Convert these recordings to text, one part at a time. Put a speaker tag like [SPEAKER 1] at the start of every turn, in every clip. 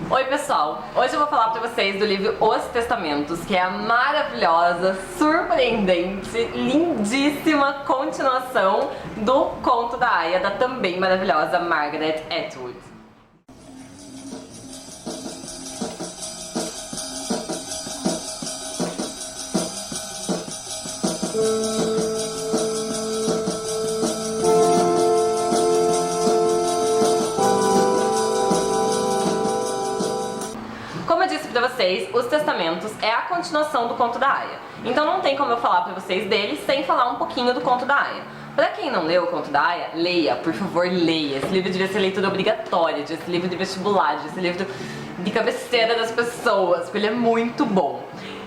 [SPEAKER 1] Oi pessoal, hoje eu vou falar pra vocês do livro Os Testamentos, que é a maravilhosa, surpreendente, lindíssima continuação do Conto da Aia, da também maravilhosa Margaret Atwood. Como eu disse pra vocês, Os Testamentos é a continuação do Conto da Aia. Então não tem como eu falar pra vocês dele sem falar um pouquinho do Conto da Aia. Pra quem não leu o Conto da Aia, leia, por favor, leia. Esse livro devia ser leitura obrigatória, devia ser livro de vestibular, devia ser livro de cabeceira das pessoas, porque ele é muito bom.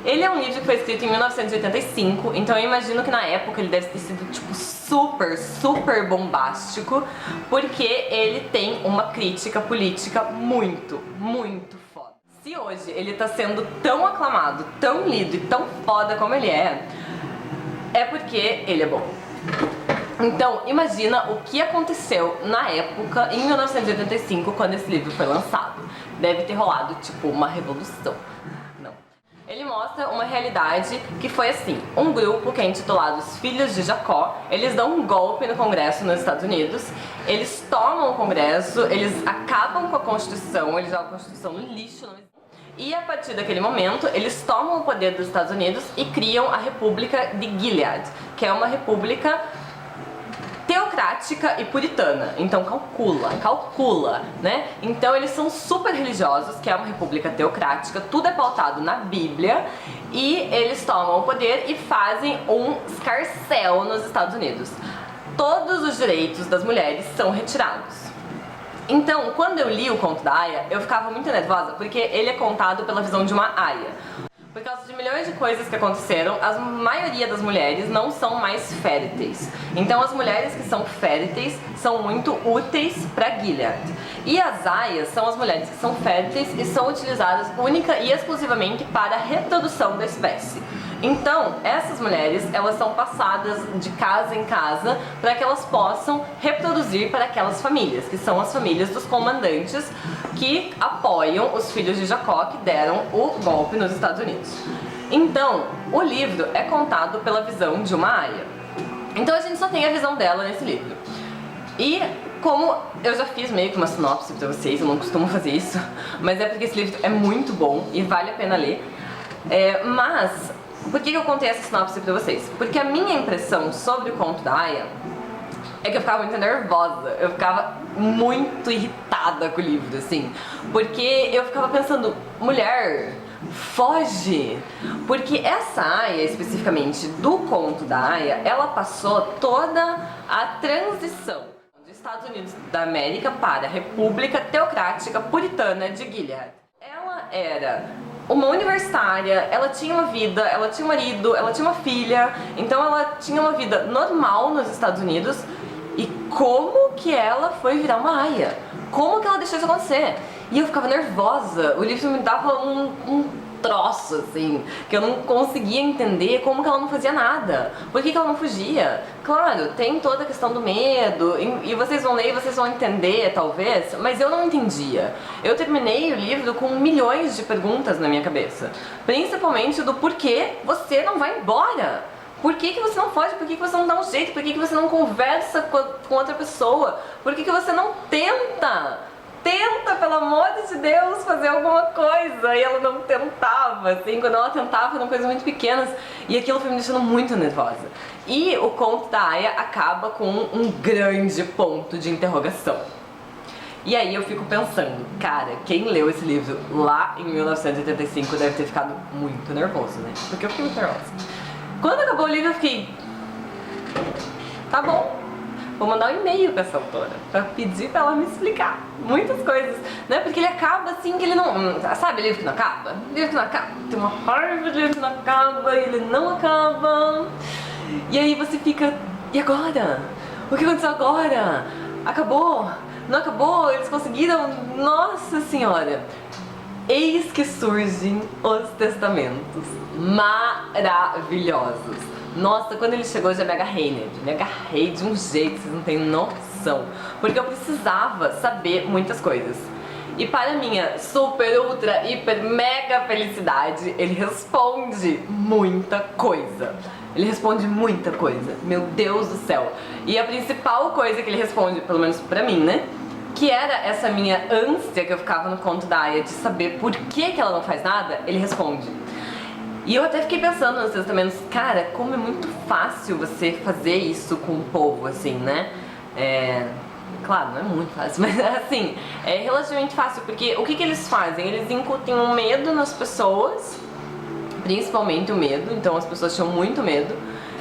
[SPEAKER 1] Ele é um livro que foi escrito em 1985, então eu imagino que na época ele deve ter sido tipo super bombástico, porque ele tem uma crítica política muito foda. Se hoje ele tá sendo tão aclamado, tão lido e tão foda como ele é porque ele é bom. Então, imagina o que aconteceu na época, em 1985, quando esse livro foi lançado. Deve ter rolado, tipo, uma revolução. Não. Ele mostra uma realidade que foi assim, um grupo que é intitulado Os Filhos de Jacó, eles dão um golpe no Congresso nos Estados Unidos, eles tomam o Congresso, eles acabam com a Constituição, eles jogam a Constituição no lixo, e a partir daquele momento, eles tomam o poder dos Estados Unidos e criam a República de Gilead, que é uma república teocrática e puritana. Então calcula, né? Então eles são super religiosos, que é uma república teocrática, tudo é pautado na Bíblia, e eles tomam o poder e fazem um escarcéu nos Estados Unidos. Todos os direitos das mulheres são retirados. Então, quando eu li o Conto da Aia, eu ficava muito nervosa, porque ele é contado pela visão de uma aia. Por causa de milhões de coisas que aconteceram, a maioria das mulheres não são mais férteis. Então as mulheres que são férteis são muito úteis para Gilead. E as aias são as mulheres que são férteis e são utilizadas única e exclusivamente para a reprodução da espécie. Então, essas mulheres, elas são passadas de casa em casa para que elas possam reproduzir para aquelas famílias, que são as famílias dos comandantes que apoiam os filhos de Jacó que deram o golpe nos Estados Unidos. Então, o livro é contado pela visão de uma aia. Então a gente só tem a visão dela nesse livro. E como eu já fiz meio que uma sinopse pra vocês, eu não costumo fazer isso, mas é porque esse livro é muito bom e vale a pena ler. Mas por que eu contei essa sinopse pra vocês? Porque a minha impressão sobre o Conto da Aia é que eu ficava muito nervosa, eu ficava muito irritada com o livro, assim, porque eu ficava pensando, mulher, foge! Porque essa aia, especificamente do Conto da Aia, ela passou toda a transição dos Estados Unidos da América para a República Teocrática Puritana de Gilead. Ela era uma universitária, ela tinha uma vida, ela tinha um marido, ela tinha uma filha, então ela tinha uma vida normal nos Estados Unidos. E como que ela foi virar uma aia? Como que ela deixou isso acontecer? E eu ficava nervosa, o livro me dava um troço, assim, que eu não conseguia entender como que ela não fazia nada. Por que ela não fugia? Claro, tem toda a questão do medo, e vocês vão ler e vocês vão entender, talvez, mas eu não entendia. Eu terminei o livro com milhões de perguntas na minha cabeça, principalmente do porquê você não vai embora. Por que você não foge? Por que você não dá um jeito? Por que você não conversa com outra pessoa? Por que você não tenta? Tenta, pelo amor de Deus, fazer alguma coisa. E ela não tentava, assim, quando ela tentava eram coisas muito pequenas. E aquilo foi me deixando muito nervosa. E o Conto da Aia acaba com um grande ponto de interrogação. E aí eu fico pensando, cara, quem leu esse livro lá em 1985 deve ter ficado muito nervoso, né? Porque eu fiquei muito nervosa. Quando acabou o livro eu fiquei, tá bom, vou mandar um e-mail pra essa autora pra pedir pra ela me explicar muitas coisas, né? Porque ele acaba assim que ele não, sabe livro que não acaba? Livro que não acaba, tem uma raiva de livro que não acaba e ele não acaba. E aí você fica, e agora? O que aconteceu agora? Acabou? Não acabou? Eles conseguiram? Nossa Senhora! Eis que surgem os testamentos maravilhosos. Nossa, quando ele chegou eu já me agarrei de um jeito que vocês não têm noção, porque eu precisava saber muitas coisas. E para minha super, ultra, hiper, mega felicidade, ele responde muita coisa. Ele responde muita coisa, meu Deus do céu. E a principal coisa que ele responde, pelo menos pra mim, né, que era essa minha ânsia que eu ficava no conto da Aya de saber por que ela não faz nada, ele responde. E eu até fiquei pensando nos testamentos, cara, como é muito fácil você fazer isso com o povo, assim, né? Claro, não é muito fácil, mas assim, é relativamente fácil, porque o que eles fazem? Eles incutem um medo nas pessoas, principalmente o medo, então as pessoas tinham muito medo.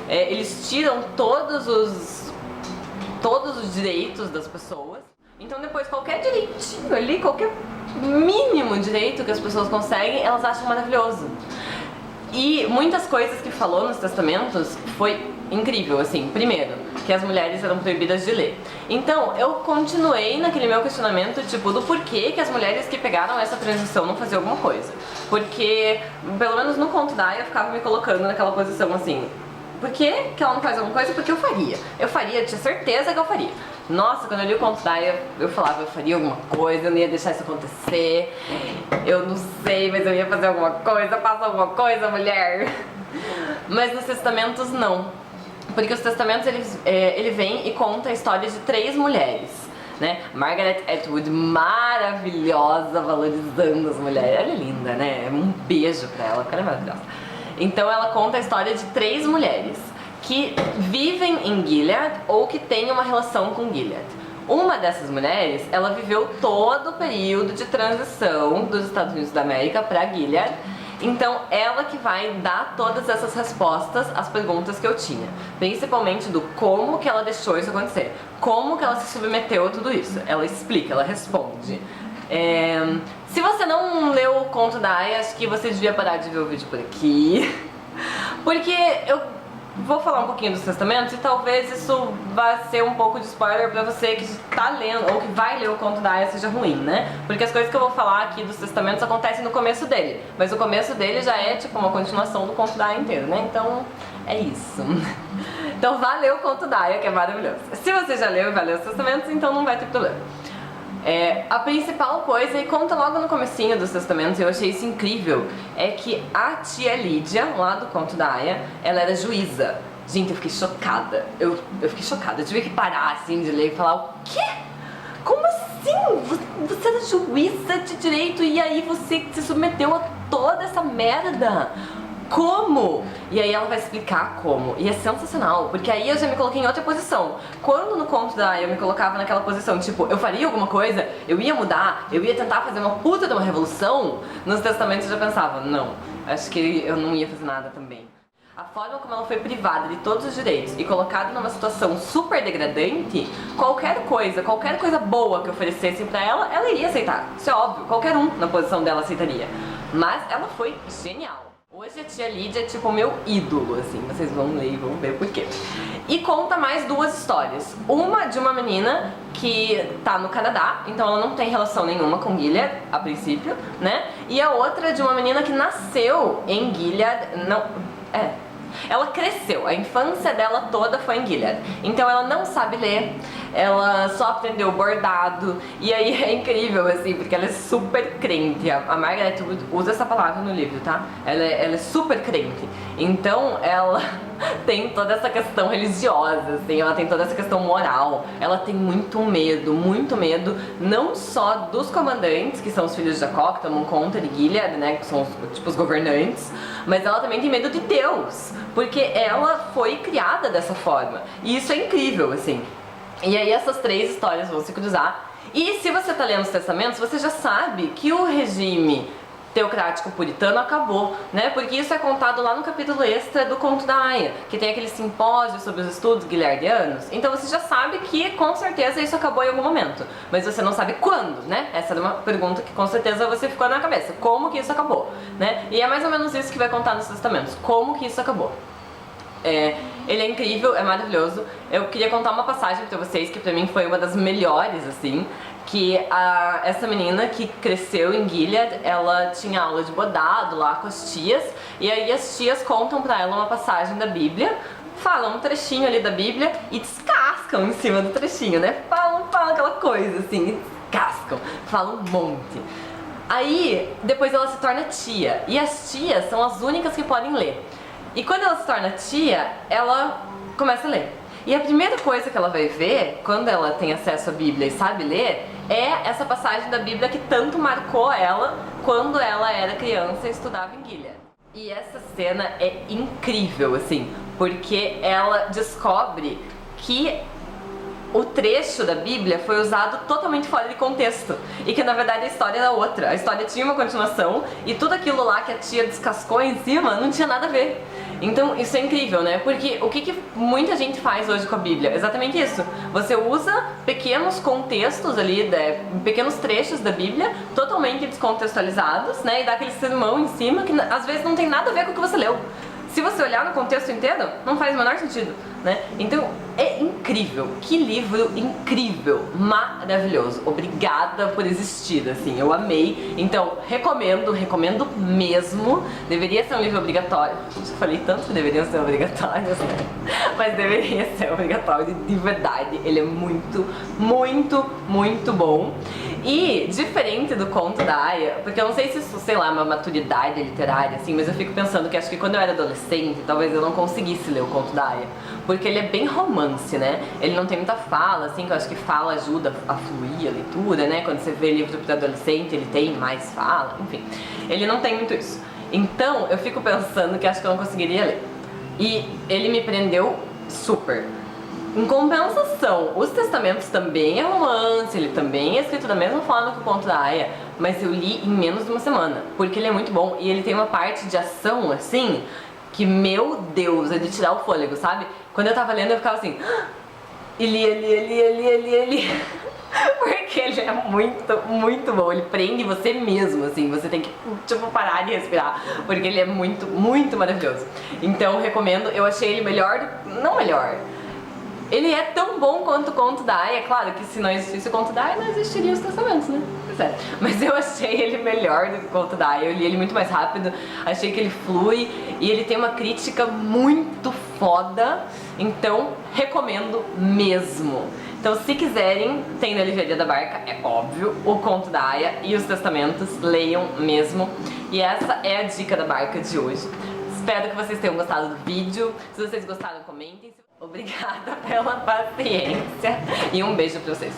[SPEAKER 1] Eles tiram todos os direitos das pessoas. Então depois qualquer direitinho ali, qualquer mínimo direito que as pessoas conseguem, elas acham maravilhoso. E muitas coisas que falou nos testamentos foi incrível, assim. Primeiro, que as mulheres eram proibidas de ler. Então, eu continuei naquele meu questionamento, tipo, do porquê que as mulheres que pegaram essa transição não faziam alguma coisa. Porque, pelo menos no conto da Aya, eu ficava me colocando naquela posição assim, por que ela não faz alguma coisa? Porque eu faria. Eu tinha certeza que eu faria. Nossa, quando eu li o conto da Aya, eu falava, eu faria alguma coisa, eu não ia deixar isso acontecer. Eu não sei, mas eu ia fazer alguma coisa, faça alguma coisa, mulher. Mas nos testamentos, não. Porque os testamentos, ele vem e conta a história de 3 mulheres, né? Margaret Atwood, maravilhosa, valorizando as mulheres. Ela é linda, né? Um beijo pra ela, porque ela é maravilhosa. Então ela conta a história de 3 mulheres que vivem em Gilead ou que têm uma relação com Gilead. Uma dessas mulheres, ela viveu todo o período de transição dos Estados Unidos da América para Gilead. Então ela que vai dar todas essas respostas às perguntas que eu tinha, principalmente do como que ela deixou isso acontecer, como que ela se submeteu a tudo isso. Ela explica, ela responde. Se você não leu o conto da Aya, acho que você devia parar de ver o vídeo por aqui, porque eu vou falar um pouquinho dos testamentos e talvez isso vá ser um pouco de spoiler pra você que tá lendo ou que vai ler o conto da Aya seja ruim, né? Porque as coisas que eu vou falar aqui dos testamentos acontecem no começo dele, mas o começo dele já é tipo uma continuação do conto da Aya inteiro, né? Então é isso. Então vá ler o conto da Aya, que é maravilhoso. Se você já leu e vai ler os testamentos, então não vai ter problema. A principal coisa, e conta logo no comecinho dos testamentos, eu achei isso incrível, é que a tia Lídia, lá do conto da Aya, ela era juíza. Gente, eu fiquei chocada, eu fiquei chocada, eu tive que parar assim de ler e falar, o quê? Como assim? Você era juíza de direito e aí você se submeteu a toda essa merda? Como? E aí ela vai explicar como. E é sensacional, porque aí eu já me coloquei em outra posição. Quando no conto da Aya eu me colocava naquela posição, tipo, eu faria alguma coisa, eu ia mudar, eu ia tentar fazer uma puta de uma revolução, nos testamentos eu já pensava, não, acho que eu não ia fazer nada também. A forma como ela foi privada de todos os direitos e colocada numa situação super degradante, qualquer coisa boa que oferecessem pra ela, ela iria aceitar. Isso é óbvio, qualquer um na posição dela aceitaria. Mas ela foi genial. Hoje a tia Lídia é tipo o meu ídolo, assim, vocês vão ler e vão ver por quê. E conta mais 2 histórias. Uma de uma menina que tá no Canadá, então ela não tem relação nenhuma com Gilead, a princípio, né? E a outra de uma menina que nasceu em Gilead, ela cresceu, a infância dela toda foi em Gilead. Então ela não sabe ler, ela só aprendeu bordado. E aí é incrível, assim, porque ela é super crente. A Margaret usa essa palavra no livro, tá? Ela é super crente. Então ela tem toda essa questão religiosa, assim, ela tem toda essa questão moral. Ela tem muito medo, não só dos comandantes, que são os filhos de Jacó, que tomam conta de Gilead, né, que são tipo os governantes, mas ela também tem medo de Deus, porque ela foi criada dessa forma. E isso é incrível, assim. E aí essas 3 histórias vão se cruzar. E se você tá lendo os testamentos, você já sabe que o regime teocrático puritano acabou, né? Porque isso é contado lá no capítulo extra do conto da Aya, que tem aquele simpósio sobre os estudos guilherdianos. Então você já sabe que com certeza isso acabou em algum momento, mas você não sabe quando, né? Essa é uma pergunta que com certeza você ficou na cabeça. Como que isso acabou, né? E é mais ou menos isso que vai contar nos testamentos. Como que isso acabou? Ele é incrível, é maravilhoso. Eu queria contar uma passagem pra vocês que pra mim foi uma das melhores, assim, que essa menina que cresceu em Gilead, ela tinha aula de bordado lá com as tias, e aí as tias contam pra ela uma passagem da Bíblia, falam um trechinho ali da Bíblia e descascam em cima do trechinho, né? Falam aquela coisa assim, descascam, falam um monte. Aí, depois ela se torna tia, e as tias são as únicas que podem ler. E quando ela se torna tia, ela começa a ler. E a primeira coisa que ela vai ver, quando ela tem acesso à Bíblia e sabe ler, é essa passagem da Bíblia que tanto marcou ela quando ela era criança e estudava em Gilead. E essa cena é incrível, assim, porque ela descobre que o trecho da Bíblia foi usado totalmente fora de contexto e que na verdade a história era outra. A história tinha uma continuação e tudo aquilo lá que a tia descascou em cima não tinha nada a ver. Então isso é incrível, né? Porque o que muita gente faz hoje com a Bíblia? Exatamente isso. Você usa pequenos contextos ali, pequenos trechos da Bíblia totalmente descontextualizados, né? E dá aquele sermão em cima que às vezes não tem nada a ver com o que você leu. Se você olhar no contexto inteiro, não faz o menor sentido, né? Então, é incrível. Que livro incrível, maravilhoso. Obrigada por existir, assim, eu amei. Então, recomendo mesmo. Deveria ser um livro obrigatório. Eu falei tanto que deveriam ser obrigatórios, né? Mas deveria ser obrigatório, de verdade. Ele é muito, muito, muito bom. E, diferente do conto da Aya, porque eu não sei se isso, sei lá, é uma maturidade literária, assim, mas eu fico pensando que acho que quando eu era adolescente, talvez eu não conseguisse ler o conto da Aya, porque ele é bem romance, né? Ele não tem muita fala, assim, que eu acho que fala ajuda a fluir a leitura, né? Quando você vê livro para adolescente, ele tem mais fala, enfim. Ele não tem muito isso. Então, eu fico pensando que acho que eu não conseguiria ler. E ele me prendeu super. Em compensação, os testamentos também é romance, ele também é escrito da mesma forma que o conto da Aya, mas eu li em menos de uma semana, porque ele é muito bom e ele tem uma parte de ação, assim, que, meu Deus, é de tirar o fôlego, sabe? Quando eu tava lendo eu ficava assim, e li. Porque ele é muito, muito bom, ele prende você mesmo, assim, você tem que, tipo, parar de respirar, porque ele é muito, muito maravilhoso. Então eu recomendo, eu achei ele melhor, não melhor, ele é tão bom quanto o conto da Aya. É claro que se não existisse o conto da Aya, não existiriam os testamentos, né? Pois é. Mas eu achei ele melhor do que o conto da Aya. Eu li ele muito mais rápido, achei que ele flui e ele tem uma crítica muito foda. Então, recomendo mesmo. Então, se quiserem, tem na Livraria da Barca, é óbvio, o conto da Aya e os testamentos, leiam mesmo. E essa é a dica da Barca de hoje. Espero que vocês tenham gostado do vídeo. Se vocês gostaram, comentem. Obrigada pela paciência e um beijo pra vocês.